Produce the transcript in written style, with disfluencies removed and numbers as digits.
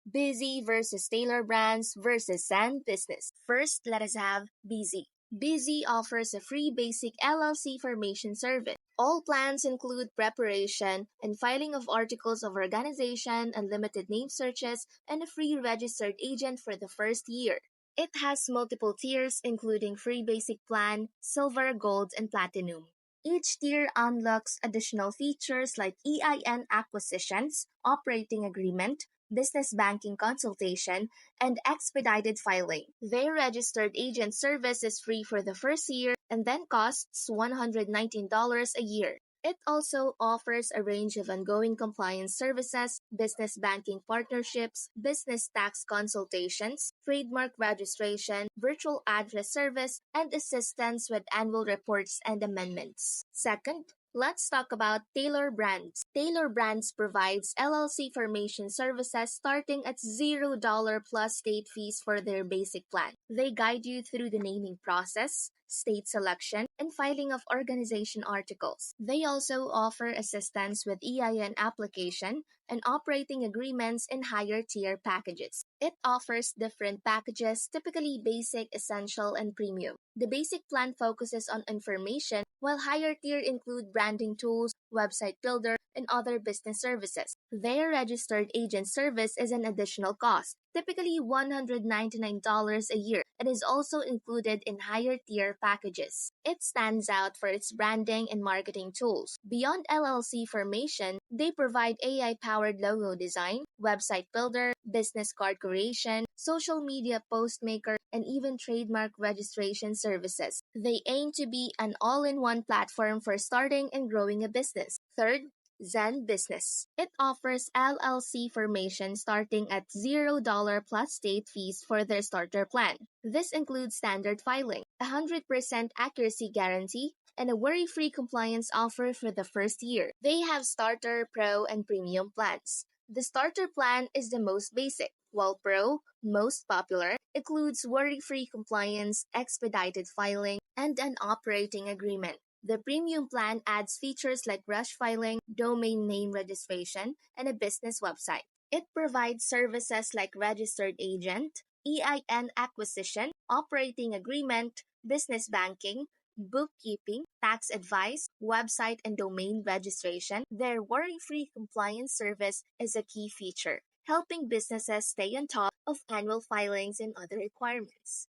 Bizee versus Tailor Brands versus ZenBusiness. First, let us have Bizee. Bizee offers a free basic LLC formation service. All plans include preparation and filing of articles of organization, unlimited name searches, and a free registered agent for the first year. It has multiple tiers including free basic plan, silver, gold, and platinum. Each tier unlocks additional features like EIN acquisitions, operating agreement, business banking consultation, and expedited filing. Their registered agent service is free for the first year and then costs $119 a year. It also offers a range of ongoing compliance services, business banking partnerships, business tax consultations, trademark registration, virtual address service, and assistance with annual reports and amendments. Second, let's talk about Tailor Brands. Tailor Brands provides LLC formation services starting at $0 plus state fees for their basic plan. They guide you through the naming process, state selection, and filing of organization articles. They also offer assistance with EIN application and operating agreements in higher tier packages. It offers different packages, typically basic, essential, and premium. The basic plan focuses on information, while higher tier include branding tools, website builder, and other business services. Their registered agent service is an additional cost, typically $199 a year, and is also included in higher tier packages. It stands out for its branding and marketing tools. Beyond LLC formation, they provide AI-powered logo design, website builder, business card creation, social media post maker, and even trademark registration services. They aim to be an all-in-one platform for starting and growing a business. Third, ZenBusiness. It offers LLC formation starting at $0 plus state fees for their starter plan. This includes standard filing, 100% accuracy guarantee, and a worry-free compliance offer for the first year. They have starter, pro, and premium plans. The starter plan is the most basic, while pro, most popular, includes worry-free compliance, expedited filing, and an operating agreement. The premium plan adds features like rush filing, domain name registration, and a business website. It provides services like registered agent, EIN acquisition, operating agreement, business banking, bookkeeping, tax advice, website and domain registration. Their worry-free compliance service is a key feature, helping businesses stay on top of annual filings and other requirements.